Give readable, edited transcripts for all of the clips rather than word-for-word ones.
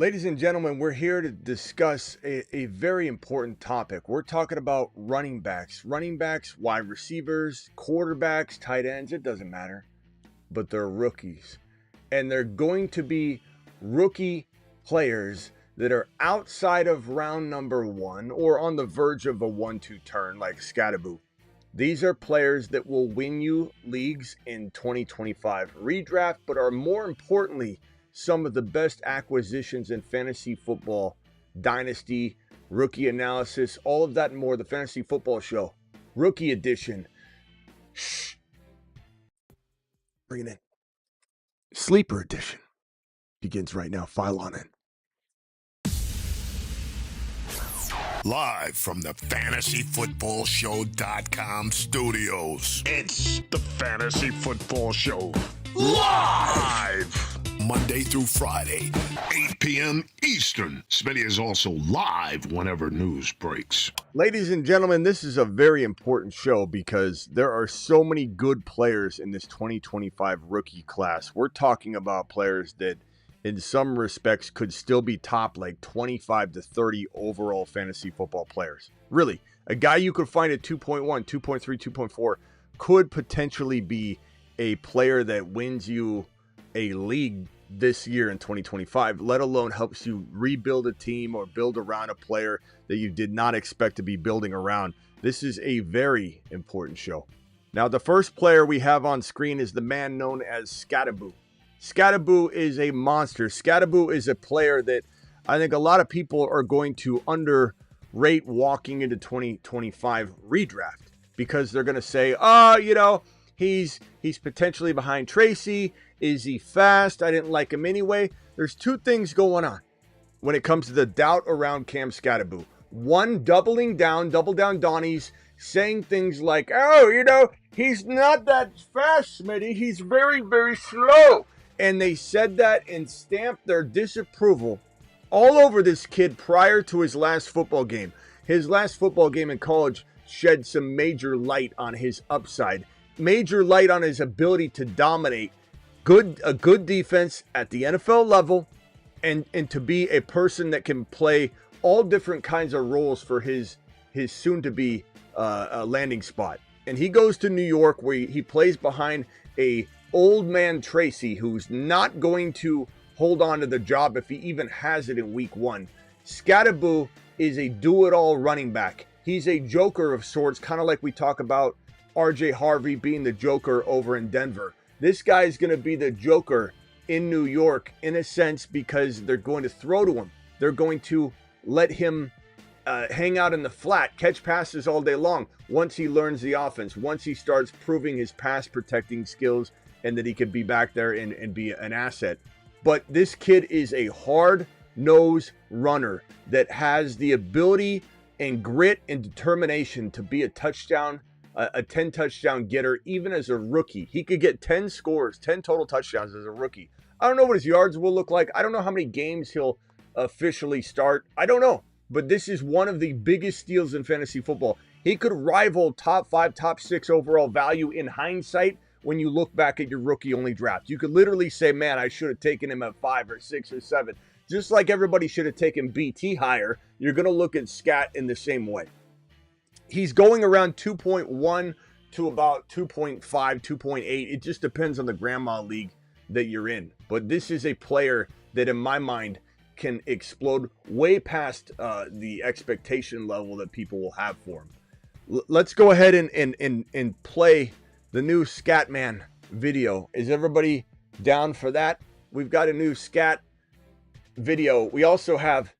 Ladies and gentlemen, we're here to discuss a very important topic. We're talking about running backs, wide receivers, quarterbacks, tight ends, it doesn't matter. But they're rookies. And they're going to be rookie players that are outside of round number 1 or on the verge of a 1-2 turn like Scataboo. These are players that will win you leagues in 2025 redraft, but are more importantly, some of the best acquisitions in fantasy football, dynasty, rookie analysis, all of that and more. The Fantasy Football Show, Rookie Edition. Shh. Bring it in. Sleeper Edition begins right now. File on in. Live from the FantasyFootballShow.com studios. It's the Fantasy Football Show. Live! Monday through Friday, 8 p.m. Eastern. Smitty is also live whenever news breaks. Ladies and gentlemen, this is a very important show because there are so many good players in this 2025 rookie class. We're talking about players that in some respects could still be top like 25 to 30 overall fantasy football players. Really, a guy you could find at 2.1, 2.3, 2.4 could potentially be a player that wins you a league this year in 2025, let alone helps you rebuild a team or build around a player that you did not expect to be building around. This is a very important show. Now, the first player we have on screen is the man known as Scataboo. Scataboo is a monster. Scataboo is a player that I think a lot of people are going to underrate walking into 2025 redraft because they're going to say, he's potentially behind Tracy. Is he fast? I didn't like him anyway. There's two things going on when it comes to the doubt around Cam Scataboo. One, double down Donnie's saying things like, he's not that fast, Smitty. He's very, very slow. And they said that and stamped their disapproval all over this kid prior to his last football game. His last football game in college shed some major light on his upside, major light on his ability to dominate a good defense at the NFL level and to be a person that can play all different kinds of roles for his soon-to-be landing spot. And he goes to New York where he plays behind a old man Tracy, who's not going to hold on to the job if he even has it in week 1. Scataboo is a do-it-all running back. He's a joker of sorts, kind of like we talk about RJ Harvey being the joker over in Denver. This guy is going to be the joker in New York in a sense because they're going to throw to him. They're going to let him hang out in the flat, catch passes all day long once he learns the offense, once he starts proving his pass protecting skills and that he could be back there and be an asset. But this kid is a hard-nosed runner that has the ability and grit and determination to be a 10 touchdown getter even as a rookie. He could get 10 scores, 10 total touchdowns as a rookie. I don't know what his yards will look like. I don't know how many games he'll officially start. I don't know. But this is one of the biggest steals in fantasy football. He could rival top 5, top 6 overall value in hindsight. When you look back at your rookie-only draft, you could literally say, man, I should have taken him at 5 or 6 or 7. Just like everybody should have taken BT higher, you're going to look at Scat in the same way. He's going around 2.1 to about 2.5, 2.8. It just depends on the grandma league that you're in. But this is a player that, in my mind, can explode way past the expectation level that people will have for him. Let's go ahead and play the new Scatman video. Is everybody down for that? We've got a new Scat video. We also have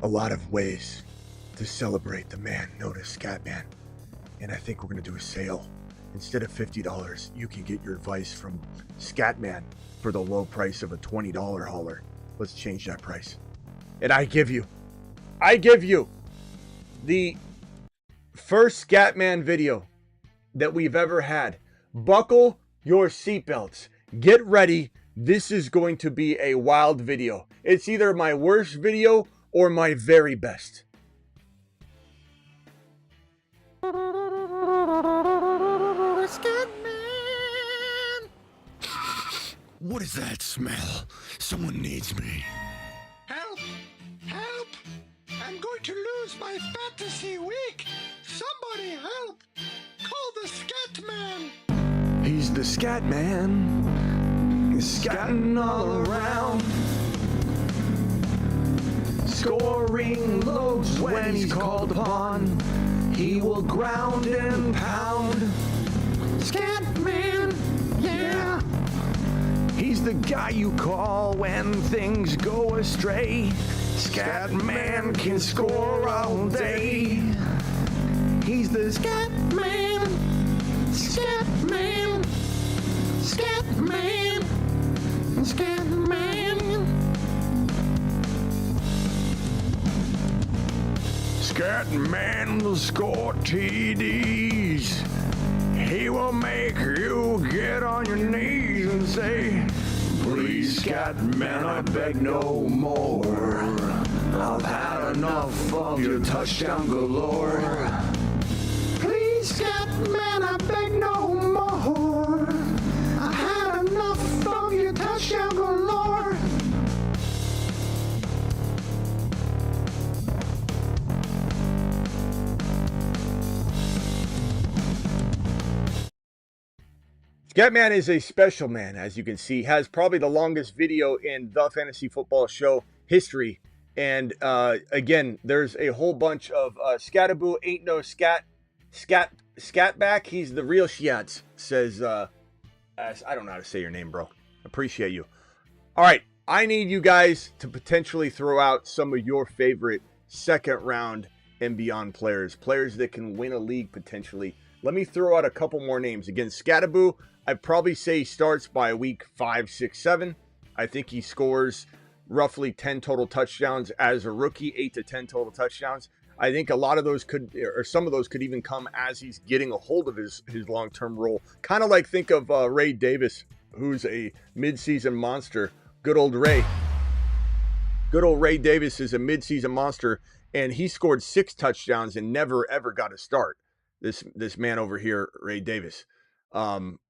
a lot of ways to celebrate the man known as Scatman. And I think we're going to do a sale. Instead of $50, you can get your advice from Scatman for the low price of a $20 hauler. Let's change that price. And I give you the first Scatman video that we've ever had. Buckle your seatbelts. Get ready. This is going to be a wild video. It's either my worst video or my very best. What is that smell? Someone needs me. Help! Help! I'm going to lose my fantasy week! Somebody help! Call the Scat Man! He's the Scat Man. He's scatting all around. Scoring loads when he's called upon. He will ground and pound. Scat Man, yeah. He's the guy you call when things go astray. Scat Man can score all day. He's the Scat Man. Scat Man. Scat Man. Scat Man. Scat Man will score TDs. He will make you get on your knees and say, please, Scat Man, I beg no more. I've had enough of your touchdown galore. Please, Scat Man, I beg no more. I've had enough of your touchdown galore. Scatman is a special man, as you can see, has probably the longest video in the Fantasy Football Show history. And again, there's a whole bunch of Scataboo ain't no scat back. He's the real Shiats, says, I don't know how to say your name, bro. Appreciate you. All right, I need you guys to potentially throw out some of your favorite second round and beyond players that can win a league potentially. Let me throw out a couple more names. Again, Scataboo, I'd probably say he starts by week 5, 6, 7. I think he scores roughly 10 total touchdowns as a rookie, 8 to 10 total touchdowns. I think a lot of those could, or some of those could even come as he's getting a hold of his long-term role. Kind of like think of Ray Davis, who's a midseason monster. Good old Ray. Good old Ray Davis is a midseason monster, and he scored 6 touchdowns and never, ever got a start. This man over here, Ray Davis.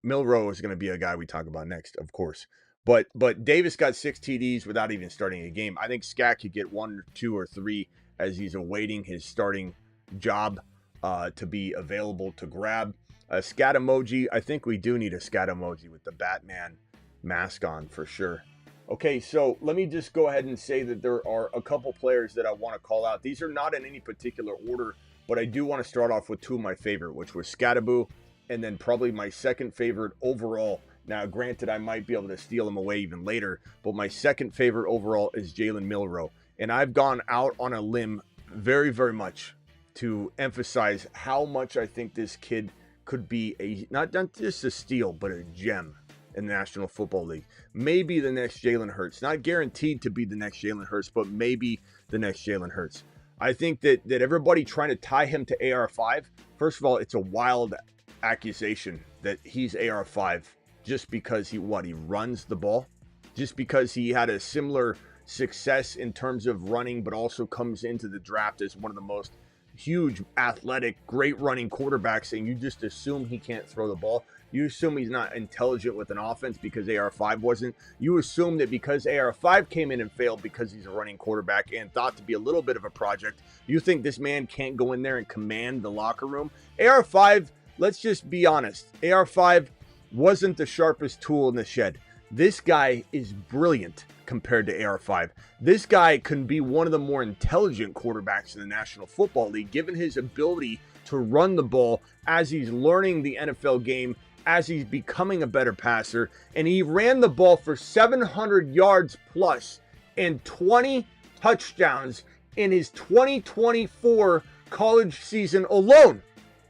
Milro is going to be a guy we talk about next, of course. But Davis got 6 TDs without even starting a game. I think Scat could get 1, 2, or 3 as he's awaiting his starting job to be available to grab. A Scat emoji. I think we do need a Scat emoji with the Batman mask on for sure. Okay, so let me just go ahead and say that there are a couple players that I want to call out. These are not in any particular order, but I do want to start off with 2 of my favorite, which was Scataboo, and then probably my second favorite overall. Now, granted, I might be able to steal him away even later, but my second favorite overall is Jaylen Milro. And I've gone out on a limb very, very much to emphasize how much I think this kid could be not just a steal, but a gem in the National Football League. Maybe the next Jalen Hurts. Not guaranteed to be the next Jalen Hurts, but maybe the next Jalen Hurts. I think that everybody trying to tie him to AR5, first of all, it's a wild accusation that he's AR5 just because he runs the ball, just because he had a similar success in terms of running, but also comes into the draft as one of the most huge, athletic, great running quarterbacks, and you just assume he can't throw the ball. You assume he's not intelligent with an offense because AR5 wasn't. You assume that because AR5 came in and failed because he's a running quarterback and thought to be a little bit of a project, you think this man can't go in there and command the locker room. AR5, let's just be honest, AR5 wasn't the sharpest tool in the shed. This guy is brilliant compared to AR5. This guy can be one of the more intelligent quarterbacks in the National Football League, given his ability to run the ball as he's learning the NFL game, as he's becoming a better passer. And he ran the ball for 700 yards plus and 20 touchdowns in his 2024 college season alone.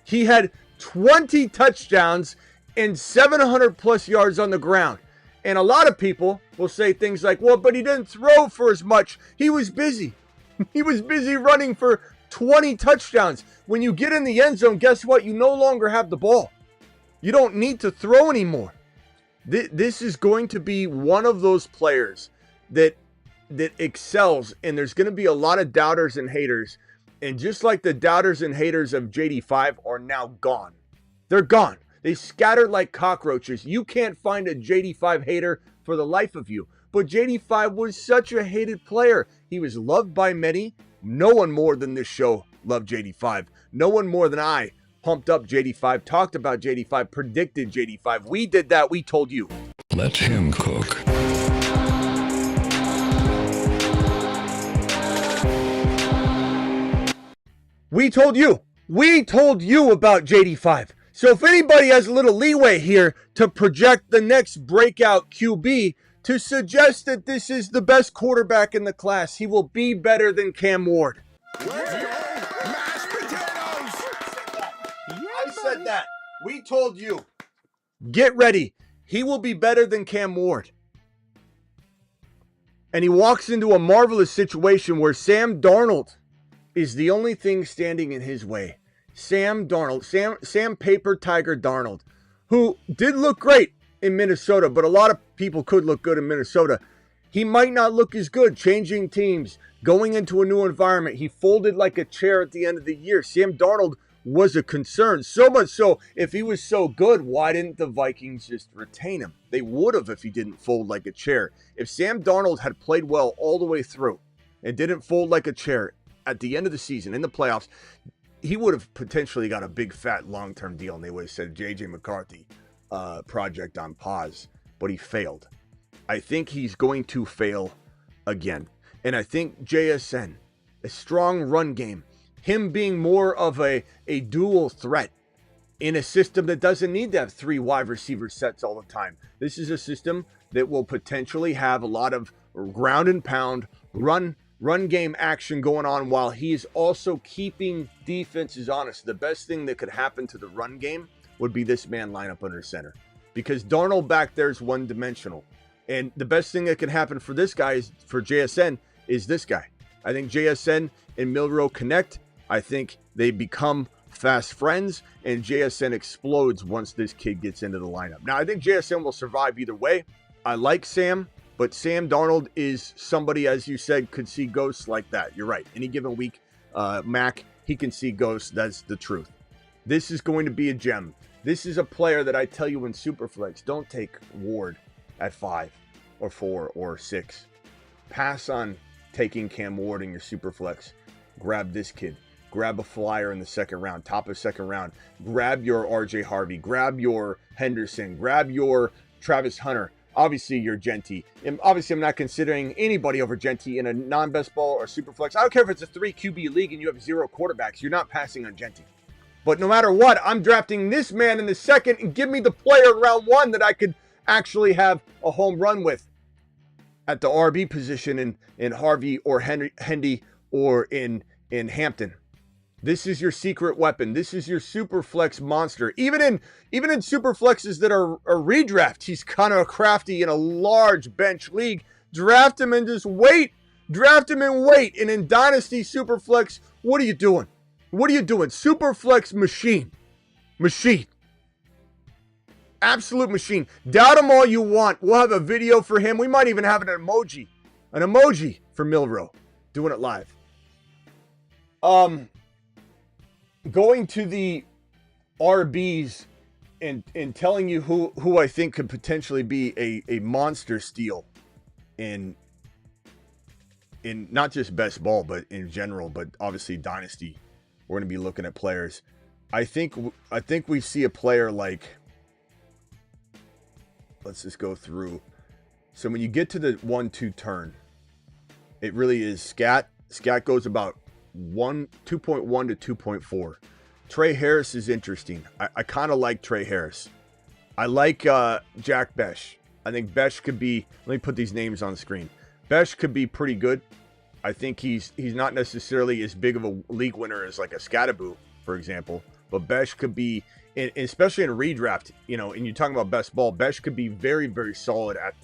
He had 20 touchdowns and 700 plus yards on the ground. And a lot of people will say things like, well, but he didn't throw for as much. He was busy. He was busy running for 20 touchdowns. When you get in the end zone, guess what? You no longer have the ball. You don't need to throw anymore. This is going to be one of those players that excels, and there's going to be a lot of doubters and haters. And just like the doubters and haters of JD5 are now gone. They're gone. They scattered like cockroaches. You can't find a JD5 hater for the life of you. But JD5 was such a hated player. He was loved by many. No one more than this show loved JD5. No one more than I pumped up JD5, talked about JD5, predicted JD5. We did that. We told you. Let him cook. We told you. We told you about JD5. So if anybody has a little leeway here to project the next breakout QB, to suggest that this is the best quarterback in the class, he will be better than Cam Ward. Mashed potatoes! I said that. We told you. Get ready. He will be better than Cam Ward. And he walks into a marvelous situation where Sam Darnold is the only thing standing in his way. Sam Darnold, Sam Paper Tiger Darnold, who did look great in Minnesota, but a lot of people could look good in Minnesota. He might not look as good changing teams, going into a new environment. He folded like a chair at the end of the year. Sam Darnold was a concern. So much so, if he was so good, why didn't the Vikings just retain him? They would have if he didn't fold like a chair. If Sam Darnold had played well all the way through and didn't fold like a chair at the end of the season in the playoffs, he would have potentially got a big fat long-term deal, and they would have said J.J. McCarthy project on pause, but he failed. I think he's going to fail again. And I think JSN, a strong run game, him being more of a dual threat in a system that doesn't need to have 3 wide receiver sets all the time. This is a system that will potentially have a lot of ground and pound, run game action going on while he's also keeping defenses honest. The best thing that could happen to the run game would be this man lineup under center, because Darnold back there is one-dimensional. And the best thing that can happen for this guy is, for JSN, is this guy. I think JSN and Milro connect. I think they become fast friends, and JSN explodes once this kid gets into the lineup. Now, I think JSN will survive either way. I like Sam, but Sam Darnold is somebody, as you said, could see ghosts like that. You're right. Any given week, Mac, he can see ghosts. That's the truth. This is going to be a gem. This is a player that I tell you in Superflex, don't take Ward at 5 or 4 or 6. Pass on taking Cam Ward in your Superflex. Grab this kid. Grab a flyer in the second round, top of second round. Grab your RJ Harvey. Grab your Henderson. Grab your Travis Hunter. Obviously, you're Genty. And obviously, I'm not considering anybody over Genty in a non-best ball or Superflex. I don't care if it's a 3 QB league and you have 0 quarterbacks. You're not passing on Genty. But no matter what, I'm drafting this man in the second, and give me the player in round 1 that I could actually have a home run with at the RB position in Harvey or Hendy or in Hampton. This is your secret weapon. This is your Superflex monster. Even in Superflexes that are redraft, he's kind of crafty in a large bench league. Draft him and just wait. Draft him and wait. And in Dynasty Superflex, what are you doing? What are you doing? Superflex machine. Machine. Absolute machine. Doubt him all you want. We'll have a video for him. We might even have an emoji. An emoji for Milro. Doing it live. Going to the RBs and telling you who I think could potentially be a monster steal in not just best ball, but in general, but obviously Dynasty. We're going to be looking at players. I think we see a player like, let's just go through. So when you get to the 1-2 turn, it really is Scat. Scat goes about 2.1 to 2.4. Trey Harris is interesting. I kind of like Trey Harris. I like Jack Besh. I think Besh could be, let me put these names on the screen. Besh could be pretty good. I think he's not necessarily as big of a league winner as like a Scataboo, for example. But Besh could be, especially in redraft, and you're talking about best ball, Besh could be very, very solid at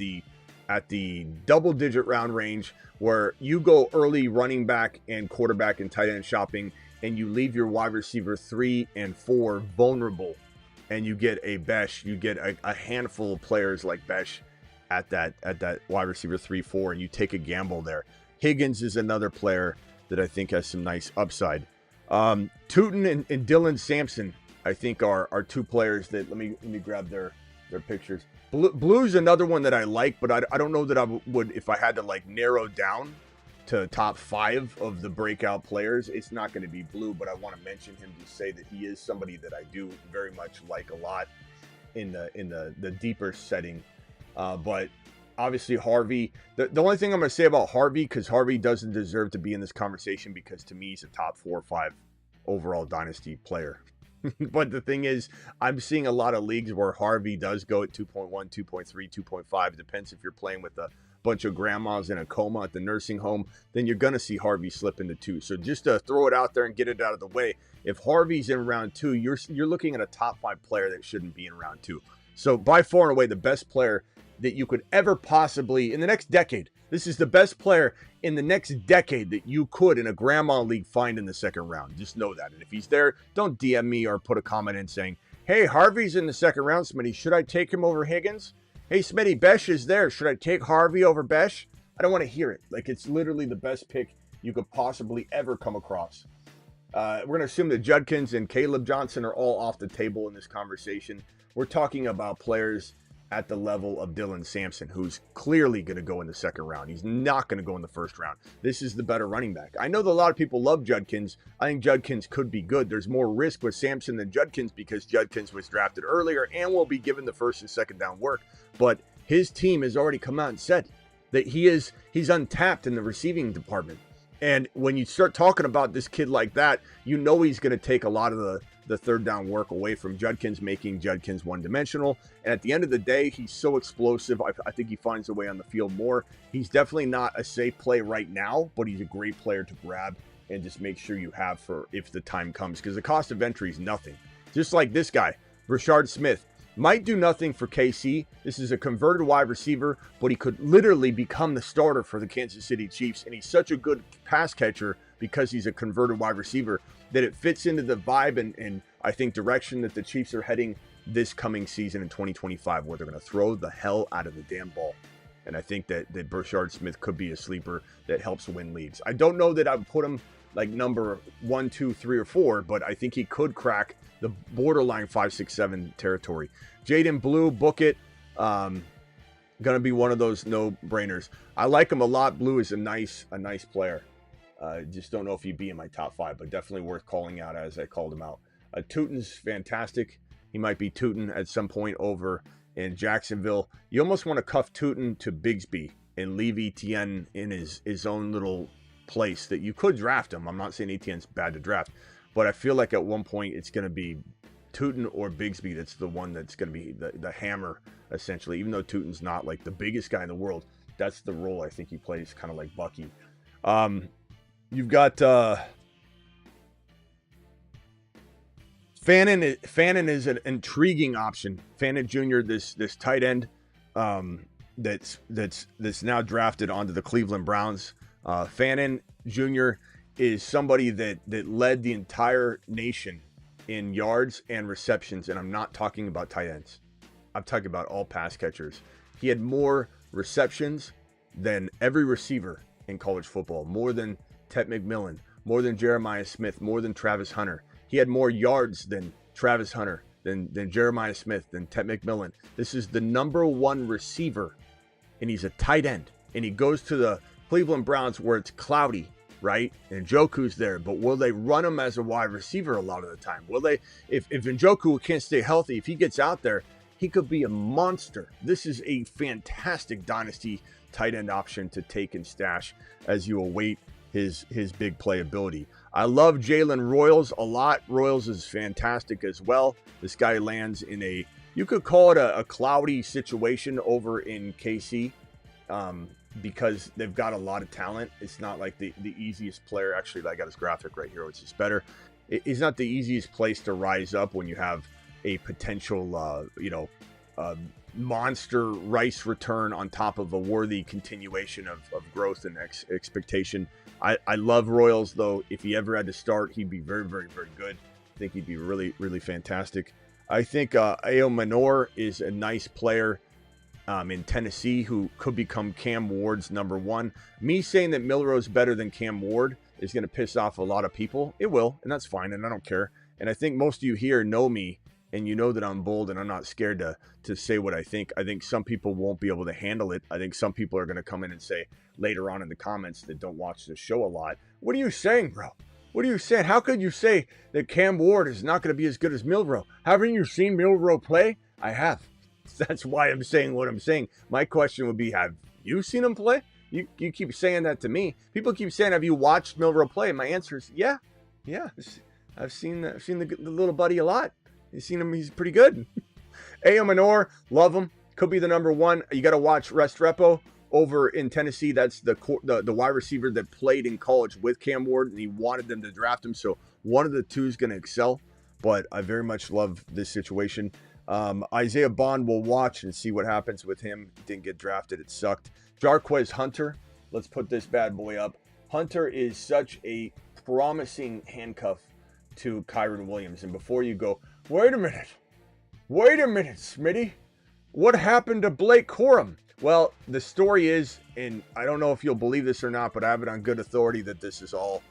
the double-digit round range, where you go early running back and quarterback and tight end shopping, and you leave your wide receiver 3 and 4 vulnerable, and you get a Besh, you get a handful of players like Besh at that wide receiver 3-4, and you take a gamble there. Higgins is another player that I think has some nice upside. Tootin and Dylan Sampson, I think, are 2 players that let me grab their their pictures. Blue's another one that I like, but I don't know that I would, if I had to like narrow down to top 5 of the breakout players, it's not going to be Blue, but I want to mention him to say that he is somebody that I do very much like a lot in the deeper setting. But obviously Harvey, the only thing I'm going to say about Harvey, because Harvey doesn't deserve to be in this conversation, because to me he's a top 4 or 5 overall dynasty player. But the thing is, I'm seeing a lot of leagues where Harvey does go at 2.1, 2.3, 2.5. It depends if you're playing with a bunch of grandmas in a coma at the nursing home, then you're going to see Harvey slip into 2. So just to throw it out there and get it out of the way, if Harvey's in round 2, you're looking at a top 5 player that shouldn't be in round 2. So by far and away, the best player that you could ever possibly, in the next decade, this is the best player in the next decade that you could in a grandma league find in the second round. Just know that. And if he's there, don't DM me or put a comment in saying, hey, Harvey's in the second round, Smitty. Should I take him over Higgins? Hey, Smitty, Besh is there. Should I take Harvey over Besh? I don't want to hear it. Like, it's literally the best pick you could possibly ever come across. We're going to assume that Judkins and Caleb Johnson are all off the table in this conversation. We're talking about players at the level of Dylan Sampson, who's clearly going to go in the second round. He's not going to go in the first round. This is the better running back. I know that a lot of people love Judkins. I think Judkins could be good. There's more risk with Sampson than Judkins because Judkins was drafted earlier and will be given the first and second down work. But his team has already come out and said that he's untapped in the receiving department. And when you start talking about this kid like that, you know he's going to take a lot of the third down work away from Judkins, making Judkins one-dimensional. And at the end of the day, he's so explosive. I think he finds a way on the field more. He's definitely not a safe play right now, but he's a great player to grab and just make sure you have for if the time comes, because the cost of entry is nothing. Just like this guy, Rashard Smith, might do nothing for KC. This is a converted wide receiver, but he could literally become the starter for the Kansas City Chiefs. And he's such a good pass catcher because he's a converted wide receiver that it fits into the vibe and I think direction that the Chiefs are heading this coming season in 2025, where they're going to throw the hell out of the damn ball. And I think that Rashard Smith could be a sleeper that helps win leagues. I don't know that I would put him like number 1, 2, 3, or 4, but I think he could crack the borderline 5, 6, 7 territory. Jaden Blue, book it. Gonna be one of those no-brainers. I like him a lot. Blue is a nice player. Just don't know if he'd be in my top 5, but definitely worth calling out as I called him out. Tootin's fantastic. He might be Tootin at some point over in Jacksonville. You almost want to cuff Tootin to Bigsby and leave Etienne in his own little place that you could draft him. I'm not saying Etienne's bad to draft, but I feel like at one point it's going to be Tootin or Bigsby that's the one that's going to be the hammer, essentially. Even though Tootin's not like the biggest guy in the world, that's the role I think he plays, kind of like Bucky. You've got Fannin is an intriguing option. Fannin Jr., this tight end that's now drafted onto the Cleveland Browns. Fannin Jr. is somebody that led the entire nation in yards and receptions, and I'm not talking about tight ends. I'm talking about all pass catchers. He had more receptions than every receiver in college football, more than Ted McMillan, more than Jeremiah Smith, more than Travis Hunter. He had more yards than Travis Hunter, than Jeremiah Smith, than Ted McMillan. This is the number 1 receiver, and he's a tight end. And he goes to the Cleveland Browns where it's cloudy, right? And Njoku's there, but will they run him as a wide receiver a lot of the time? Will they, if Njoku can't stay healthy, if he gets out there, he could be a monster. This is a fantastic dynasty tight end option to take and stash as you await his big playability. I love Jalen Royals a lot. Royals is fantastic as well. This guy lands in you could call it a cloudy situation over in KC because they've got a lot of talent. It's not like the easiest player. Actually, I got his graphic right here, which is better. It's not the easiest place to rise up when you have a potential, monster Rice return on top of a worthy continuation of growth and expectation. I love Royals, though. If he ever had to start, he'd be very, very, very good. I think he'd be really, really fantastic. I think Ao Manor is a nice player in Tennessee who could become Cam Ward's number 1. Me saying that Milro's better than Cam Ward is going to piss off a lot of people. It will, and that's fine, and I don't care. And I think most of you here know me and you know that I'm bold and I'm not scared to say what I think. I think some people won't be able to handle it. I think some people are going to come in and say later on in the comments that don't watch the show a lot, what are you saying, bro? What are you saying? How could you say that Cam Ward is not going to be as good as Milro? Haven't you seen Milro play? I have. That's why I'm saying what I'm saying. My question would be, have you seen him play? You keep saying that to me. People keep saying, have you watched Milro play? My answer is, yeah. I've seen the little buddy a lot. You've seen him. He's pretty good. A.O. Manor, love him. Could be the number one. You got to watch Restrepo over in Tennessee. That's the wide receiver that played in college with Cam Ward, and he wanted them to draft him. So one of the two is going to excel. But I very much love this situation. Isaiah Bond will watch and see what happens with him. Didn't get drafted. It sucked. Jarquez Hunter. Let's put this bad boy up. Hunter is such a promising handcuff to Kyren Williams. And before you go, wait a minute, Smitty, what happened to Blake Corum? Well, the story is, and I don't know if you'll believe this or not, but I have it on good authority that this is all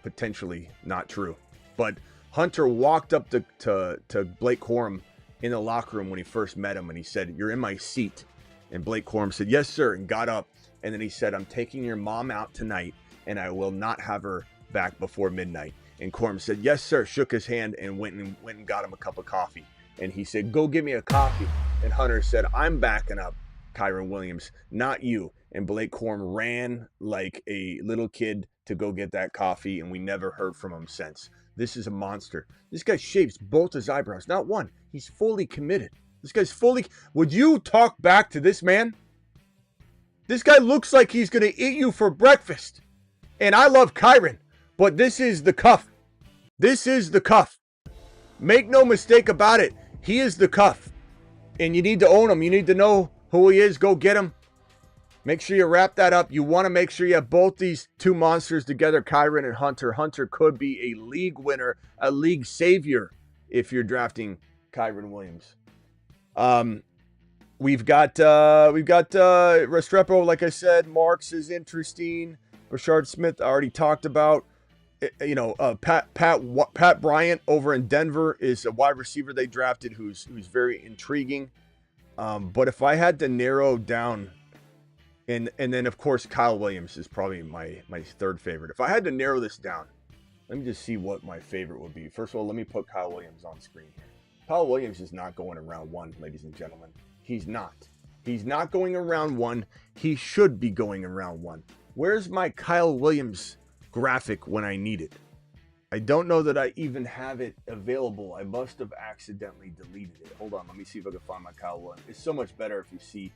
potentially not true. But Hunter walked up to Blake Corum in the locker room when he first met him, and he said, "You're in my seat." And Blake Corum said, "Yes, sir," and got up. And then he said, "I'm taking your mom out tonight, and I will not have her back before midnight." And Corum said, "Yes, sir," shook his hand, and went and got him a cup of coffee. And he said, "Go get me a coffee." And Hunter said, "I'm backing up Kyren Williams, not you." And Blake Corum ran like a little kid to go get that coffee, and we never heard from him since. This is a monster. This guy shaves both his eyebrows, not one. He's fully committed. This guy's fully... Would you talk back to this man? This guy looks like he's going to eat you for breakfast. And I love Kyren, but this is the cuff. This is the cuff. Make no mistake about it. He is the cuff. And you need to own him. You need to know who he is. Go get him. Make sure you wrap that up. You want to make sure you have both these two monsters together, Kyren and Hunter. Hunter could be a league winner, a league savior if you're drafting Kyren Williams. We've got Restrepo, like I said. Marks is interesting. Rashard Smith, I already talked about. Pat Bryant over in Denver is a wide receiver they drafted who's very intriguing. But if I had to narrow down, and then of course Kyle Williams is probably my third favorite. If I had to narrow this down, let me just see what my favorite would be. First of all, let me put Kyle Williams on screen here. Kyle Williams is not going in round one, ladies and gentlemen. He's not. He's not going in round one. He should be going in round one. Where's my Kyle Williams graphic when I need it? I don't know that I even have it available. I must have accidentally deleted it. Hold on, let me see if I can find my Kyle Williams. It's so much better if you see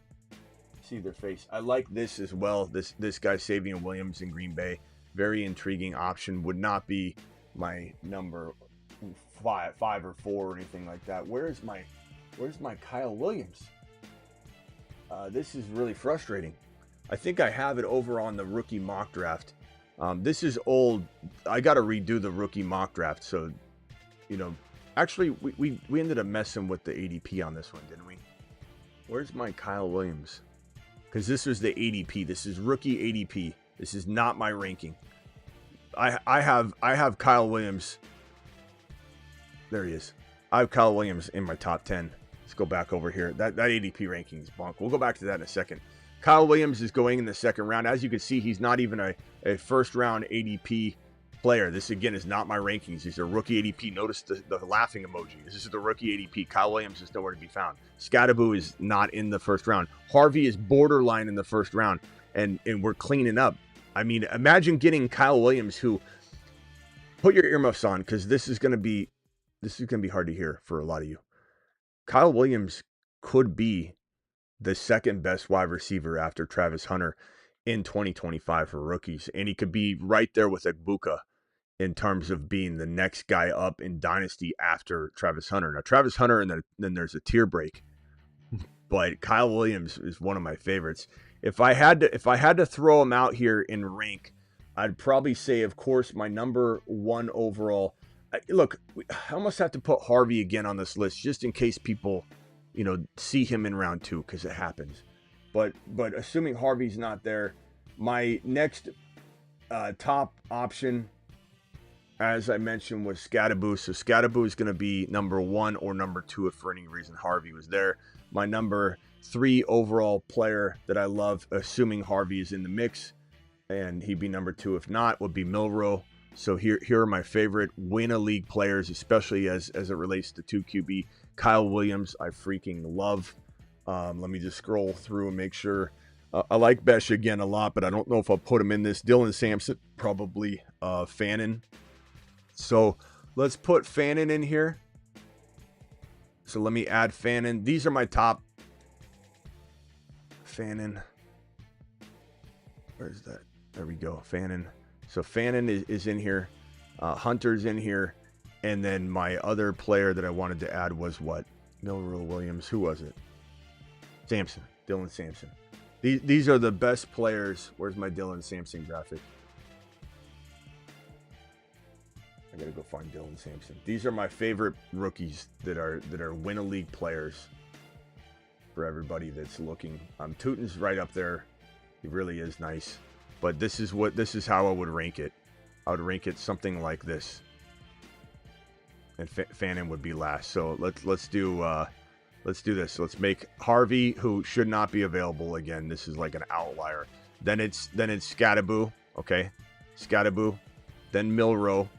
their face. I like this as well. This guy, Savion Williams in Green Bay. Very intriguing option. Would not be my number five or four or anything like that. Where's my Kyle Williams? This is really frustrating. I think I have it over on the rookie mock draft. This is old. I got to redo the rookie mock draft. So, actually, we ended up messing with the ADP on this one, didn't we? Where's my Kyle Williams? Because this was the ADP. This is rookie ADP. This is not my ranking. I have Kyle Williams. There he is. I have Kyle Williams in my top 10. Let's go back over here. That ADP ranking is bunk. We'll go back to that in a second. Kyle Williams is going in the second round. As you can see, he's not even a first-round ADP player. This, again, is not my rankings. These are rookie ADP. Notice the laughing emoji. This is the rookie ADP. Kyle Williams is nowhere to be found. Scataboo is not in the first round. Harvey is borderline in the first round, and we're cleaning up. I mean, imagine getting Kyle Williams, who... Put your earmuffs on, because this is going to be hard to hear for a lot of you. Kyle Williams could be the second best wide receiver after Travis Hunter in 2025 for rookies. And he could be right there with Egbuka in terms of being the next guy up in Dynasty after Travis Hunter. Now, Travis Hunter, and then there's a tier break. But Kyle Williams is one of my favorites. If I had to throw him out here in rank, I'd probably say, of course, my number one overall. Look, I almost have to put Harvey again on this list just in case people, see him in round two, because it happens. But assuming Harvey's not there, my next top option as I mentioned, was Scataboo. So Scataboo is going to be number 1 or number 2 if for any reason Harvey was there. My number 3 overall player that I love, assuming Harvey is in the mix, and he'd be number 2 if not, would be Milro. So here are my favorite win-a-league players, especially as it relates to 2QB. Kyle Williams, I freaking love. Let me just scroll through and make sure. I like Besh again a lot, but I don't know if I'll put him in this. Dylan Sampson, probably Fannin. So let's put Fannin in here. So let me add Fannin. These are my top. Fannin. Where's that? There we go. Fannin. So Fannin is in here. Hunter's in here. And then my other player that I wanted to add was what? Milro Williams. Who was it? Sampson. Dylan Sampson. These are the best players. Where's my Dylan Sampson graphic? I gotta go find Dylan Sampson. These are my favorite rookies that are win-a-league players for everybody that's looking. Tootin's right up there. He really is nice. But this is how I would rank it. I would rank it something like this. And Fannin would be last. So let's do this. Let's make Harvey, who should not be available again. This is like an outlier. Then it's Scataboo. Okay, Scataboo. Then Milro.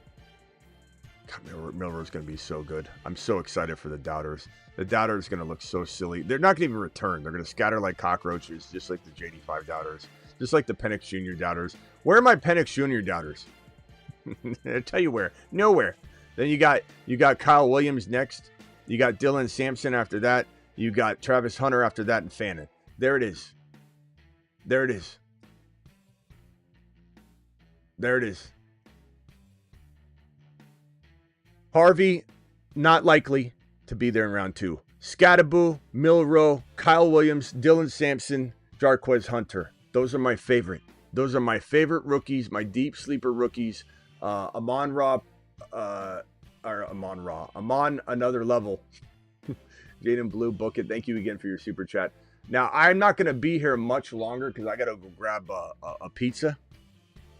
God, Milro's going to be so good. I'm so excited for the doubters. The doubter is going to look so silly. They're not going to even return. They're going to scatter like cockroaches, just like the JD5 doubters, just like the Penix Jr. doubters. Where are my Penix Jr. doubters? I'll tell you where. Nowhere. Then you got Kyle Williams next. You got Dylan Sampson after that. You got Travis Hunter after that, and Fannin. There it is. There it is. There it is. Harvey, not likely to be there in round 2. Scataboo, Milro, Kyle Williams, Dylan Sampson, Jarquez Hunter. Those are my favorite. Those are my favorite rookies, my deep sleeper rookies. Amon another level. Jaden Blue, book it. Thank you again for your super chat. Now, I'm not going to be here much longer because I got to go grab a pizza.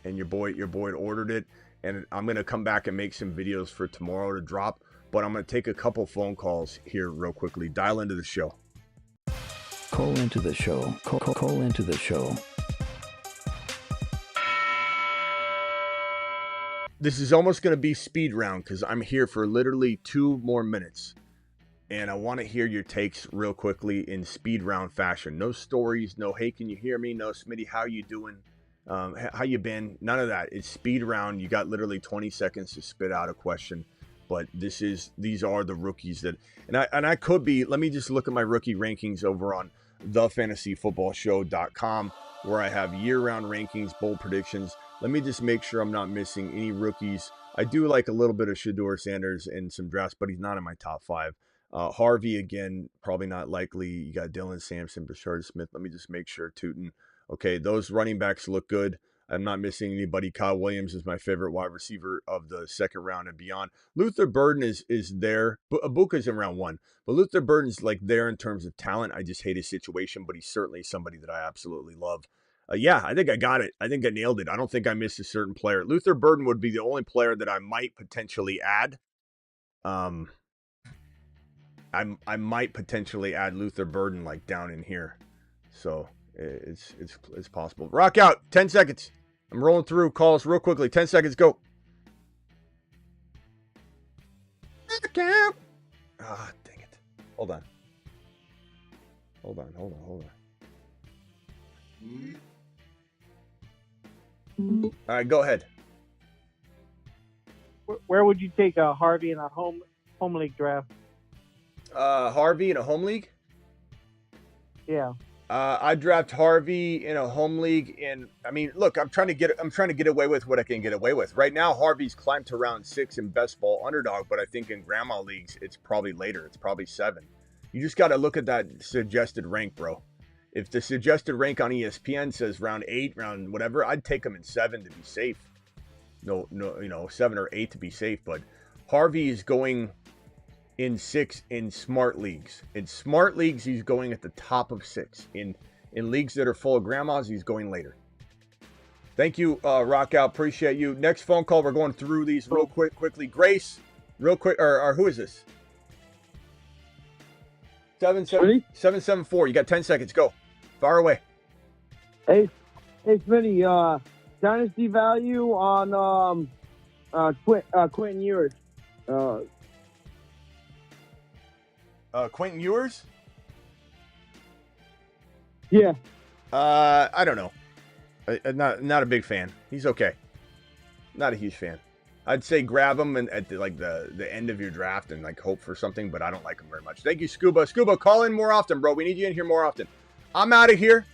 And your boy ordered it. And I'm going to come back and make some videos for tomorrow to drop. But I'm going to take a couple phone calls here real quickly. Dial into the show. Call into the show. Call into the show. This is almost going to be speed round because I'm here for literally 2 more minutes. And I want to hear your takes real quickly in speed round fashion. No stories, no, hey, can you hear me? No, Smitty, how you doing? How you been? None of that. It's speed round. You got literally 20 seconds to spit out a question. But these are the rookies that, and I could be, let me just look at my rookie rankings over on thefantasyfootballshow.com where I have year-round rankings, bold predictions. Let me just make sure I'm not missing any rookies. I do like a little bit of Shedeur Sanders and some drafts, but he's not in my top 5. Harvey, again, probably not likely. You got Dylan Sampson, Brashard Smith. Let me just make sure. Tootin. Okay, those running backs look good. I'm not missing anybody. Kyle Williams is my favorite wide receiver of the second round and beyond. Luther Burden is there. Abuka's in round 1. But Luther Burden's like there in terms of talent. I just hate his situation, but he's certainly somebody that I absolutely love. Yeah, I think I got it. I think I nailed it. I don't think I missed a certain player. Luther Burden would be the only player that I might potentially add. I might potentially add Luther Burden like down in here. So it's possible. Rock out. 10 seconds. I'm rolling through calls real quickly. 10 seconds. Go. Rock out. Ah, dang it. Hold on. All right, go ahead. Where would you take Harvey in a home league draft? Harvey in a home league? Yeah. I draft Harvey in a home league, and I mean, look, I'm trying to get away with what I can get away with. Right now, Harvey's climbed to round 6 in best ball underdog, but I think in grandma leagues, it's probably later. It's probably 7. You just got to look at that suggested rank, bro. If the suggested rank on ESPN says round 8, round whatever, I'd take him in 7 to be safe. No, 7 or 8 to be safe. But Harvey is going in 6 in smart leagues. In smart leagues, he's going at the top of 6. In leagues that are full of grandmas, he's going later. Thank you, Rock Out. Appreciate you. Next phone call. We're going through these real quickly. Grace, real quick. Or who is this? 774. You got 10 seconds. Go. Fire away. Hey, Smitty. Dynasty value on Quentin Ewers. Quentin Ewers? Yeah. I don't know. Not a big fan. He's okay. Not a huge fan. I'd say grab him at the end of your draft and like hope for something, but I don't like him very much. Thank you, Scuba. Scuba, call in more often, bro. We need you in here more often. I'm out of here.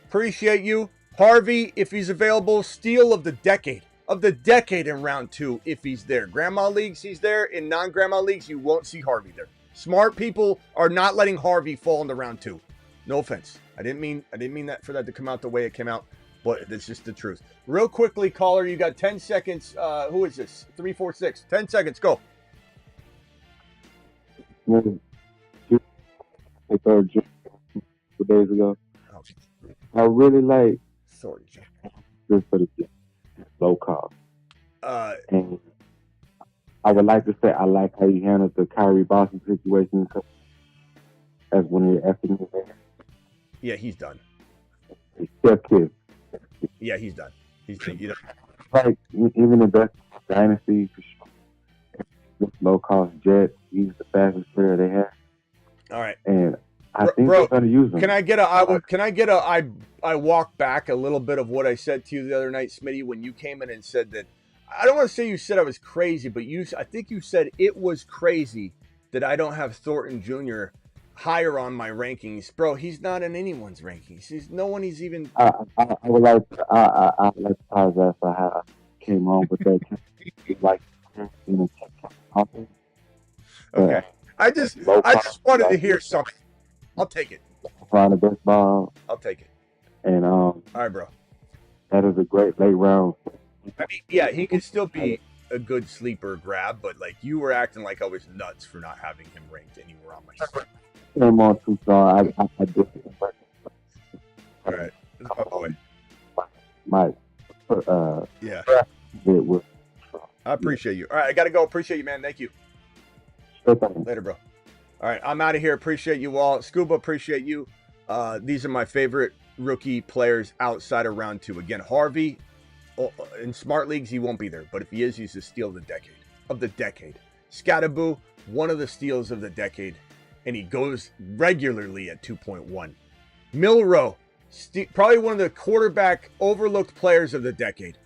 Appreciate you. Harvey, if he's available, steal of the decade. Of the decade in round 2, if he's there. Grandma leagues, he's there. In non-grandma leagues, you won't see Harvey there. Smart people are not letting Harvey fall into round 2. No offense. I didn't mean that for that to come out the way it came out, but it's just the truth. Real quickly, caller, you got 10 seconds. Who is this? 346. 10 seconds. Go. Two days ago. Oh, I really like sorry, this for the low cost. And I would like to say I like how you handled the Kyrie Boston situation as one of your estimates there. Yeah, he's done. Step kid. Yeah, he's done. He's like even the best dynasty for sure. This low cost jet, he's the fastest player they have. All right. And I think they're going to use him. Can I get a I walk back a little bit of what I said to you the other night, Smitty, when you came in and said that I don't want to say you said I was crazy, but I think you said it was crazy that I don't have Thornton Jr. higher on my rankings. Bro, he's not in anyone's rankings. He's even I would like to apologize for how I came on with that. Like, okay. I just wanted to hear something. I'll take it. Find the best ball. I'll take it. And all right, bro. That is a great late round. I mean, yeah, he could still be a good sleeper grab, but like you were acting like I was nuts for not having him ranked anywhere on my side. Came on too strong. I did. All right. My yeah. It was. I appreciate you. All right, I got to go. Appreciate you, man. Thank you. Later, bro. All right, I'm out of here. Appreciate you all. Scuba, appreciate you. These are my favorite rookie players outside of round 2. Again, Harvey, in smart leagues, he won't be there. But if he is, he's the steal of the decade. Scataboo, one of the steals of the decade. And he goes regularly at 2.1. Milro, probably one of the quarterback overlooked players of the decade.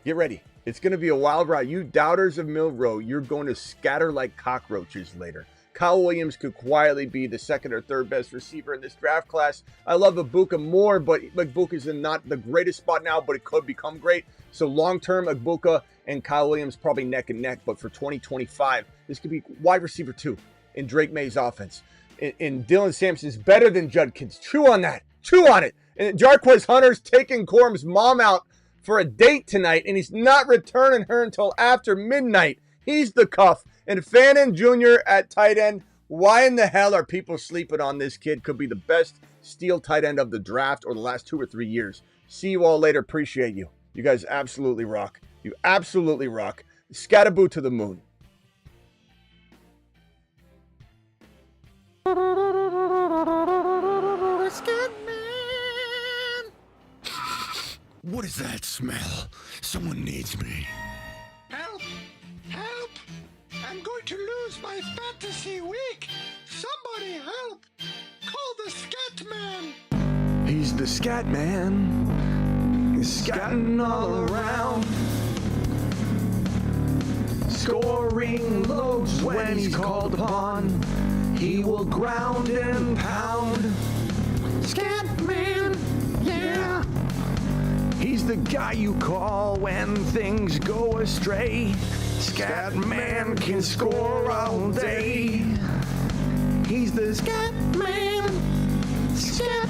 Get ready. It's going to be a wild ride. You doubters of Milro, you're going to scatter like cockroaches later. Kyle Williams could quietly be the second or third best receiver in this draft class. I love Ibuka more, but Ibuka's in not the greatest spot now, but it could become great. So long-term, Ibuka and Kyle Williams probably neck and neck, but for 2025, this could be wide receiver 2 in Drake May's offense. And Dylan Sampson's better than Judkins. Chew on that. Chew on it. And Jarquez Hunter's taking Corum's mom out for a date tonight, and he's not returning her until after midnight. He's the cuff. And Fannin Jr. at tight end. Why in the hell are people sleeping on this kid? Could be the best steal tight end of the draft or the last 2 or 3 years. See you all later. Appreciate you. You guys absolutely rock. You absolutely rock. Scataboo to the moon. What is that smell? Someone needs me. Help! Help! I'm going to lose my fantasy week! Somebody help! Call the Scat Man! He's the Scat Man. He's scatting all around. Scoring loads when he's called upon. He will ground and pound. Scat Man, yeah. He's the guy you call when things go astray. Scat Man can score all day. He's the Scat Man. Scat